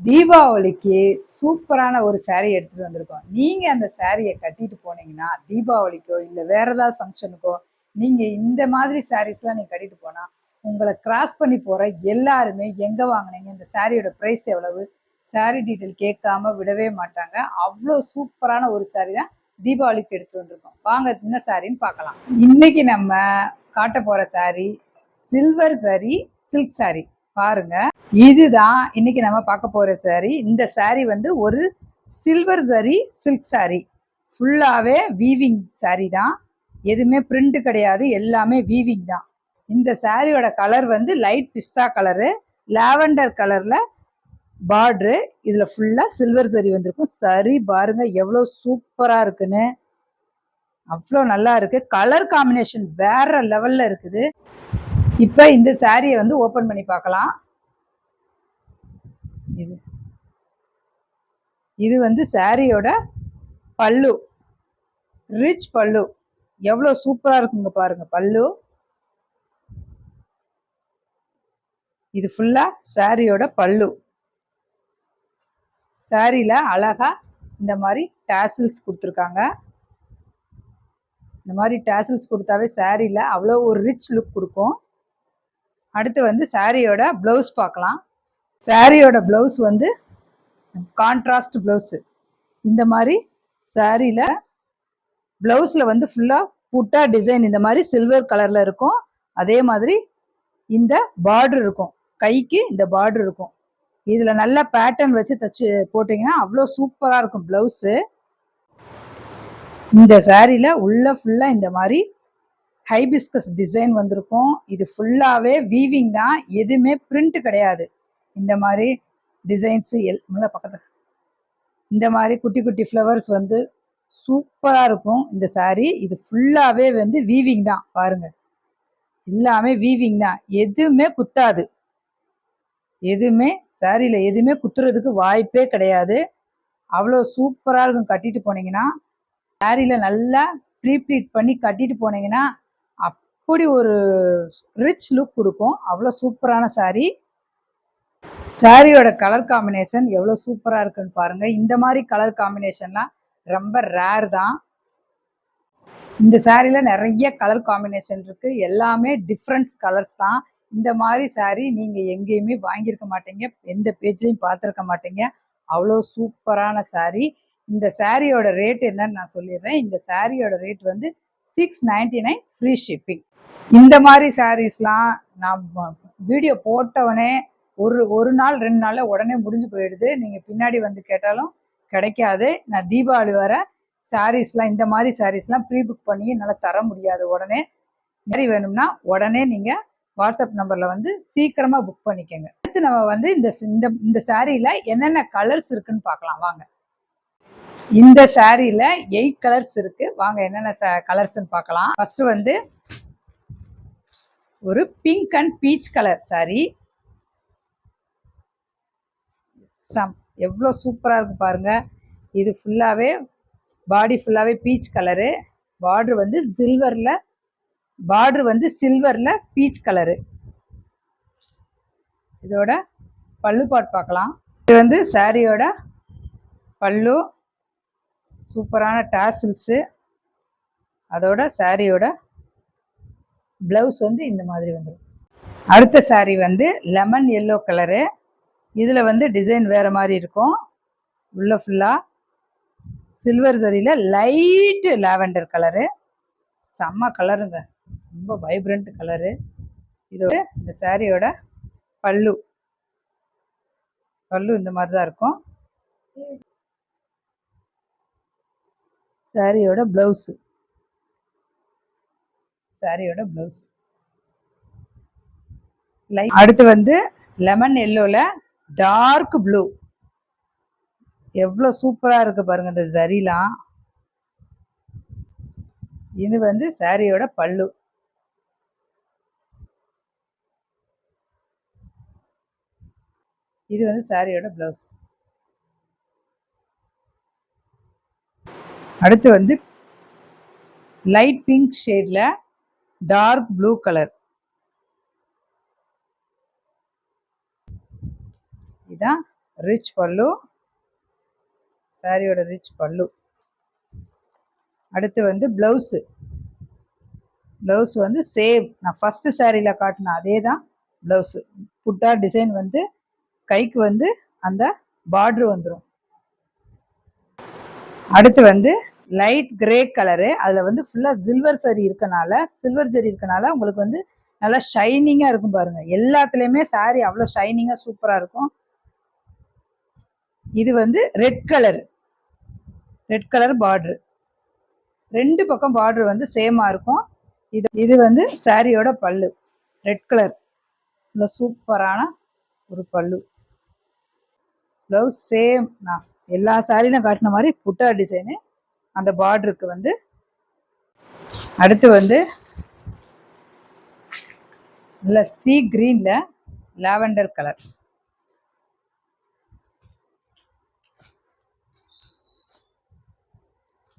தீபாவளிக்கு சூப்பரான ஒரு saree எடுத்துட்டு வந்திருக்கோம். நீங்க அந்த சாரிய கட்டிட்டு போனீங்கன்னா, தீபாவளிக்கோ இல்ல வேற ஏதாவது ஃபங்ஷனுக்கோ, நீங்க இந்த மாதிரி சாரீஸ்லாம் நீங்க கட்டிட்டு போனா, உங்கள கிராஸ் பண்ணி போற எல்லாருமே எங்க வாங்குனீங்க? இந்த சாரியோட பிரைஸ் எவ்வளவு? சாரி டீட்டெயில் கேட்காம விடவே மாட்டாங்க. அவ்ளோ சூப்பரான ஒரு சாரி தான் தீபாவளிக்கு எடுத்துட்டு வந்திருக்கோம். வாங்க என்ன சாரின்னு பார்க்கலாம். இன்னைக்கு நம்ம காட்ட போற சாரி சில்வர் சரி சில்க் சாரி. பாருங்க, இதுதான் இன்னைக்கு நம்ம பார்க்க போற சாரி. இந்த சாரி வந்து ஒரு சில்வர் சரி சில்க் சாரி. ஃபுல்லாவே வீவிங் சாரி தான். எதுவுமே பிரிண்ட் கிடையாது, எல்லாமே வீவிங் தான். இந்த சாரியோட கலர் வந்து லைட் பிஸ்தா கலரு, லாவெண்டர் கலர்ல பார்டரு. இதுல ஃபுல்லா சில்வர் சரி வந்திருக்கும். சரி பாருங்க எவ்வளோ சூப்பரா இருக்குன்னு. அவ்வளோ நல்லா இருக்கு. கலர் காம்பினேஷன் வேற லெவல்ல இருக்குது. இப்போ இந்த சாரியை வந்து ஓப்பன் பண்ணி பார்க்கலாம். இது வந்து சாரியோட பல்லு, ரிச் பல்லு. எவ்வளோ சூப்பரா இருக்குங்க பாருங்க பல்லு. இது ஃபுல்லா சாரியோட பல்லு. சாரியில அழகா இந்த மாதிரி டாசில்ஸ் கொடுத்துருக்காங்க. இந்த மாதிரி டாசில்ஸ் கொடுத்தாவே சாரியில அவ்வளோ ஒரு ரிச் லுக் கொடுக்கும். அடுத்து வந்து சாரியோட பிளவுஸ் பார்க்கலாம். சாரியோட பிளவுஸ் வந்து கான்ட்ராஸ்ட் பிளவுஸ். இந்த மாதிரி சாரியில பிளவுஸ்ல வந்து ஃபுல்லா புட்டா டிசைன் இந்த மாதிரி சில்வர் கலர்ல இருக்கும். அதே மாதிரி இந்த பார்டர் இருக்கும், கைக்கு இந்த பார்டர் இருக்கும். இதுல நல்ல பேட்டர்ன் வச்சு தச்சு போட்டீங்கன்னா அவ்வளோ சூப்பரா இருக்கும் பிளவுஸ். இந்த சாரியில உள்ள ஃபுல்லா இந்த மாதிரி ஹைபிஸ்கஸ் டிசைன் வந்திருக்கும். இது ஃபுல்லாவே வீவிங் தான், எதுவுமே பிரிண்ட் கிடையாது. இந்த மாதிரி டிசைன்ஸ் பக்கத்துல இந்த மாதிரி குட்டி குட்டி ஃப்ளவர்ஸ் வந்து சூப்பரா இருக்கும் இந்த சாரி. இது ஃபுல்லாவே வந்து வீவிங் தான் பாருங்க, எல்லாமே வீவிங் தான், எதுவுமே குத்தாது. எதுவுமே சாரியில எதுவுமே குத்துறதுக்கு வாய்ப்பே கிடையாது. அவ்வளோ சூப்பரா இருக்கும். கட்டிட்டு போனீங்கன்னா சாரியில நல்லா ப்ரீப்ளீட் பண்ணி கட்டிட்டு போனீங்கன்னா அப்படி ஒரு ரிச் லுக் கொடுக்கும். அவ்வளோ சூப்பரான சாரி. சாரியோட கலர் காம்பினேஷன் எவ்வளோ சூப்பரா இருக்குன்னு பாருங்க. இந்த மாதிரி கலர் காம்பினேஷன்லாம் ரொம்ப ரேர் தான். இந்த சாரியில நிறைய கலர் காம்பினேஷன் இருக்கு, எல்லாமே டிஃப்ரெண்ட்ஸ் கலர்ஸ் தான். இந்த மாதிரி சாரி நீங்க எங்கேயுமே வாங்கியிருக்க மாட்டீங்க, எந்த பேஜ்லையும் பார்த்துருக்க மாட்டீங்க. அவ்வளோ சூப்பரான சாரி. இந்த சாரியோட ரேட் என்னன்னு நான் சொல்லிடுறேன். இந்த சாரியோட ரேட் வந்து 699 ஃப்ரீ ஷிப்பிங். இந்த மாதிரி சாரீஸ்லாம் நான் வீடியோ போட்டவனே ஒரு நாள் 2 நாளில் உடனே முடிஞ்சு போயிடுது. நீங்கள் பின்னாடி வந்து கேட்டாலும் கிடைக்காது. நான் தீபாவளி வர சாரீஸ்லாம் இந்த மாதிரி சாரீஸ்லாம் ப்ரீ புக் பண்ணி என்னால் தர முடியாது. உடனே நிறைய வேணும்னா உடனே நீங்கள் வாட்ஸ்அப் நம்பரில் வந்து சீக்கிரமாக புக் பண்ணிக்கோங்க. அடுத்து நம்ம வந்து இந்த சாரியில் என்னென்ன கலர்ஸ் இருக்குன்னு பார்க்கலாம் வாங்க. இந்த சாரியில 8 கலர்ஸ் இருக்கு. வாங்க என்னென்ன கலர்ஸ்ன்னு பார்க்கலாம். ஃபர்ஸ்ட் வந்து ஒரு pink and peach colour sorry. எவ்வளோ சூப்பரா இருக்கு பாருங்க. இது ஃபுல்லாவே பாடி ஃபுல்லாவே பீச் கலரு. பார்டர் வந்து சில்வர்ல பீச் கலரு. இதோட பல்லு பாட் பார்க்கலாம். இது வந்து சாரியோட பல்லு, சூப்பரான டாசில்ஸு. அதோட சாரியோட பிளவுஸ் வந்து இந்த மாதிரி வந்துடும். அடுத்த சாரி வந்து லெமன் எல்லோ கலரு. இதுல வந்து டிசைன் வேற மாதிரி இருக்கும். உள்ள ஃபுல்லா சில்வர் சரியில லைட் லாவெண்டர் கலரு. செம்ம கலருங்க, ரொம்ப வைப்ரண்ட் கலரு. இதோட இந்த சாரியோட பல்லு இந்த மாதிரி தான் இருக்கும். சாரியோட பிளவுஸ் அடுத்து வந்து லெமன் எல்லோல டார்க் ப்ளூ. எவ்வளோ சூப்பரா இருக்கு பாருங்க இந்த ஜரிலாம். இது வந்து சாரியோட பல்லு. இது வந்து சாரியோட பிளவுஸ். அடுத்து வந்து லைட் பிங்க் ஷேட்ல டார்க் ப்ளூ கலர். இதான் ரிச் பல்லு, சாரியோட ரிச் பல்லு. அடுத்து வந்து ப்ளவுஸு. ப்ளவுஸ் வந்து சேம் நான் ஃபஸ்ட்டு சாரியில் காட்டின அதே தான் ப்ளவுஸு. புட்டா டிசைன் வந்து கைக்கு வந்து அந்த பார்ட்ரு வந்துடும். அடுத்து வந்து லைட் கிரே கலரு, அதில் வந்து ஃபுல்லாக சில்வர் ஜரி இருக்கனால உங்களுக்கு வந்து நல்லா ஷைனிங்காக இருக்கும் பாருங்கள். எல்லாத்துலேயுமே சாரி அவ்வளோ ஷைனிங்காக சூப்பராக இருக்கும். இது வந்து ரெட் கலர் பார்ட்ரு. 2 பக்கம் பார்ட்ரு வந்து சேமாக இருக்கும். இது வந்து சாரியோட பல்லு, ரெட் கலர் சூப்பரான ஒரு பல்லு. ப்ளவுஸ் சேம் நான் எல்லா சாரியும் காட்டின மாதிரி புட்டா டிசைனு அந்த பார்டருக்கு வந்து. அடுத்து வந்து நல்ல சீ கிரீனில் லாவெண்டர் கலர்.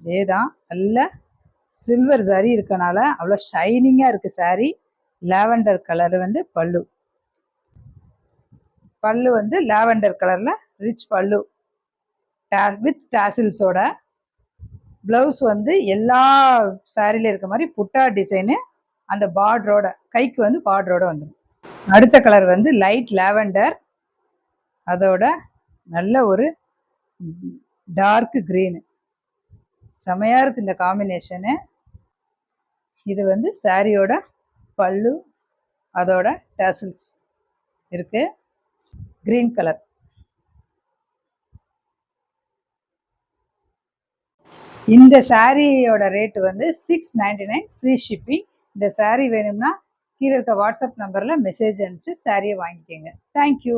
இதே தான் நல்ல சில்வர் சாரி இருக்கனால அவ்வளோ ஷைனிங்காக இருக்குது சாரி. லாவெண்டர் கலர் வந்து பல்லு வந்து லாவெண்டர் கலரில் ரிச் பல்லு வித் டாசில்ஸோட. ப்ளவுஸ் வந்து எல்லா சாரியில் இருக்க மாதிரி புட்டா டிசைனு அந்த பார்டரோட, கைக்கு வந்து பார்டரோட வந்துடும். அடுத்த கலர் வந்து லைட் லாவெண்டர், அதோட நல்ல ஒரு டார்க் க்ரீனு. செமையாக இருக்குது இந்த காம்பினேஷனு. இது வந்து சாரியோட பல்லு, அதோட டாசில்ஸ் இருக்குது. Green colour. இந்த சாரியோட ரேட்டு வந்து 699 ஃப்ரீ ஷிப்பிங். இந்த சாரி வேணும்னா கீழே இருக்க வாட்ஸ்அப் நம்பரில் மெசேஜ் அனுப்பிச்சு சாரியை வாங்கிக்கோங்க. தேங்க்யூ.